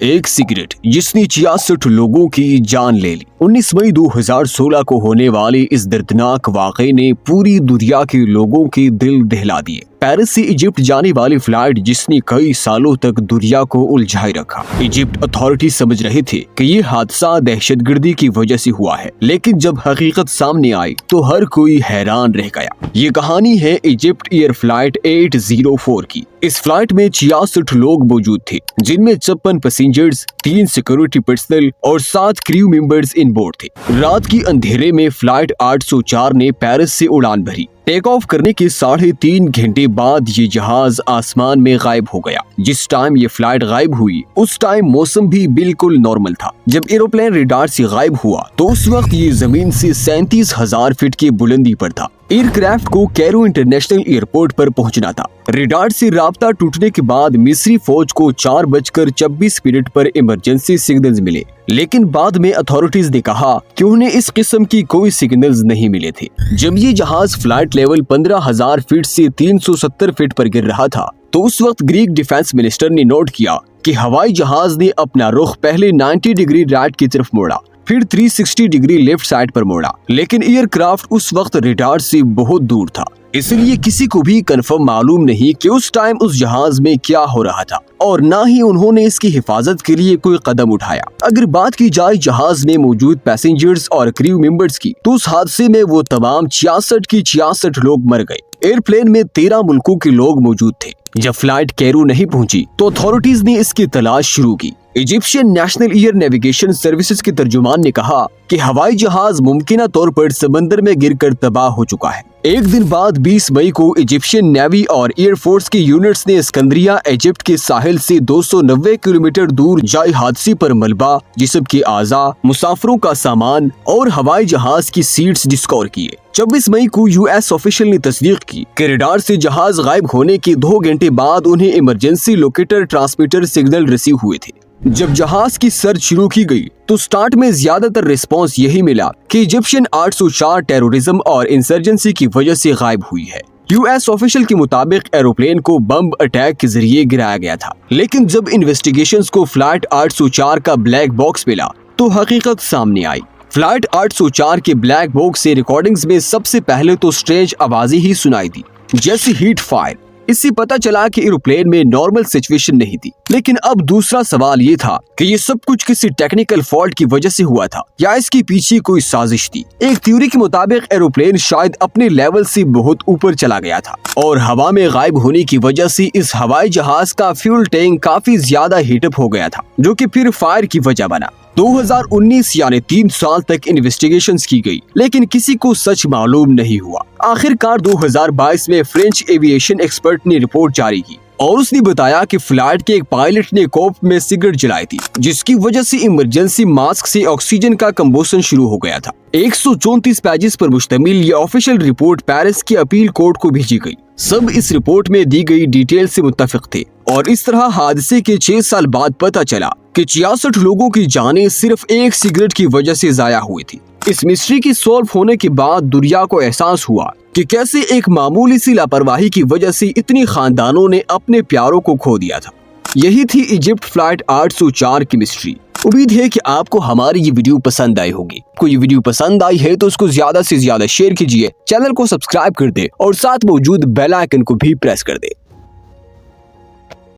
एक सिगरेट जिसने 66 लोगों की जान ले ली। 19 मई 2016 को होने वाले इस दर्दनाक वाक़े ने पूरी दुनिया के लोगों के दिल दहला दिए। पेरिस से इजिप्ट जाने वाली फ्लाइट जिसने कई सालों तक दुनिया को उलझाए रखा। इजिप्ट अथॉरिटी समझ रहे थे कि ये हादसा दहशतगर्दी की वजह से हुआ है, लेकिन जब हकीकत सामने आई तो हर कोई हैरान रह गया। ये कहानी है इजिप्ट एयर फ्लाइट 804 की। इस फ्लाइट में 66 लोग मौजूद थे, जिनमें 56 पैसेंजर्स, 3 सिक्योरिटी पर्सनल और 7 क्रू मेंबर्स इन बोर्ड थे। रात की अंधेरे में फ्लाइट 804 ने पेरिस से उड़ान भरी। टेक ऑफ करने के 3.5 घंटे बाद ये जहाज आसमान में गायब हो गया। जिस टाइम ये फ्लाइट गायब हुई उस टाइम मौसम भी बिल्कुल नॉर्मल था। जब एरोप्लेन रडार से गायब हुआ तो उस वक्त ये जमीन से 37,000 फीट की बुलंदी पर था। एयरक्राफ्ट को कैरो इंटरनेशनल एयरपोर्ट पर पहुंचना था। रडार से राब्ता टूटने के बाद मिस्री फौज को 4:24 पर इमरजेंसी सिग्नल्स मिले, लेकिन बाद में अथॉरिटीज ने कहा कि उन्हें इस किस्म की कोई सिग्नल्स नहीं मिले थे। जब ये जहाज फ्लाइट लेवल 15,000 फीट से 370 फीट पर गिर रहा था तो उस वक्त ग्रीक डिफेंस मिनिस्टर ने नोट किया कि हवाई जहाज ने अपना रुख पहले 90 डिग्री राइट की तरफ मोड़ा, फिर 360 डिग्री लेफ्ट साइड पर मोड़ा, लेकिन एयरक्राफ्ट उस वक्त रडार से बहुत दूर था। इसलिए किसी को भी कंफर्म मालूम नहीं कि उस टाइम उस जहाज में क्या हो रहा था, और ना ही उन्होंने इसकी हिफाजत के लिए कोई कदम उठाया। अगर बात की जाए जहाज में मौजूद पैसेंजर्स और क्रू मेंबर्स की, तो उस हादसे में वो तमाम 66 की 66 लोग मर गए। एयरप्लेन में 13 मुल्कों के लोग मौजूद थे। जब फ्लाइट कैरो नहीं पहुंची तो अथॉरिटीज ने इसकी तलाश शुरू की। Egyptian national air navigation services के तर्जुमान ने कहा कि हवाई जहाज मुमकिन तौर पर समंदर में गिरकर तबाह हो चुका है। एक दिन बाद 20 मई को इजिप्शियन नेवी और एयर फोर्स की यूनिट्स ने सिकंदरिया इजिप्ट के साहिल से 290 किलोमीटर दूर जाए हादसे पर मलबा, जिस्म के आज़ा, मुसाफिरों का सामान और हवाई जहाज की सीट्स डिस्कवर किए। 24 मई को यूएस ऑफिशियल ने तस्दीक की कि रडार से जहाज गायब होने के 2 घंटे बाद उन्हें emergency locator transmitter signal receive हुए थे। जब जहाज की सर्च शुरू की गई तो स्टार्ट में ज्यादातर रिस्पांस यही मिला कि इजिप्शियन 804 टेररिज्म और इंसर्जेंसी की वजह से गायब हुई है। यूएस ऑफिशियल के मुताबिक एरोप्लेन को बम अटैक के जरिए गिराया गया था, लेकिन जब इन्वेस्टिगेशंस को फ्लाइट 804 का ब्लैक बॉक्स मिला तो हकीकत सामने आई। फ्लाइट 804 के ब्लैक बॉक्स से रिकॉर्डिंग्स में सबसे पहले तो स्ट्रेंज आवाजें ही सुनाई दी, जैसे हीट फायर। इससे पता चला कि एरोप्लेन में नॉर्मल सिचुएशन नहीं थी। लेकिन अब दूसरा सवाल ये था कि ये सब कुछ किसी टेक्निकल फॉल्ट की वजह से हुआ था या इसके पीछे कोई साजिश थी। एक थ्योरी के मुताबिक एरोप्लेन शायद अपने लेवल से बहुत ऊपर चला गया था और हवा में गायब होने की वजह से इस हवाई जहाज का फ्यूल टैंक काफी ज्यादा हीटअप हो गया था, जो कि फिर फायर की वजह बना। 2019 यानी 3 साल तक इन्वेस्टिगेशंस की गई, लेकिन किसी को सच मालूम नहीं हुआ। आखिरकार 2022 में फ्रेंच एविएशन एक्सपर्ट ने रिपोर्ट जारी की और उसने बताया कि फ्लाइट के एक पायलट ने कोप में सिगरेट जलाई थी, जिसकी वजह से इमरजेंसी मास्क से ऑक्सीजन का कंबोशन शुरू हो गया था। 134 पेजेस पर मुश्तमिल ये ऑफिशियल रिपोर्ट पेरिस की अपील कोर्ट को भेजी गई। सब इस रिपोर्ट में दी गई डिटेल से मुत्तफिक थे और इस तरह हादसे के 6 साल बाद पता चला कि 66 लोगों की जानें सिर्फ एक सिगरेट की वजह से जाया हुई थी। इस मिस्ट्री की सॉल्व होने के बाद दुनिया को एहसास हुआ कि कैसे एक मामूली सी लापरवाही की वजह से इतनी खानदानों ने अपने प्यारों को खो दिया था। यही थी इजिप्ट फ्लाइट 804 की मिस्ट्री। उम्मीद है कि आपको हमारी ये वीडियो पसंद आई होगी। कोई ये वीडियो पसंद आई है तो उसको ज्यादा से ज्यादा शेयर कीजिए, चैनल को सब्सक्राइब कर दे और साथ मौजूद बेल आइकन को भी प्रेस कर दे।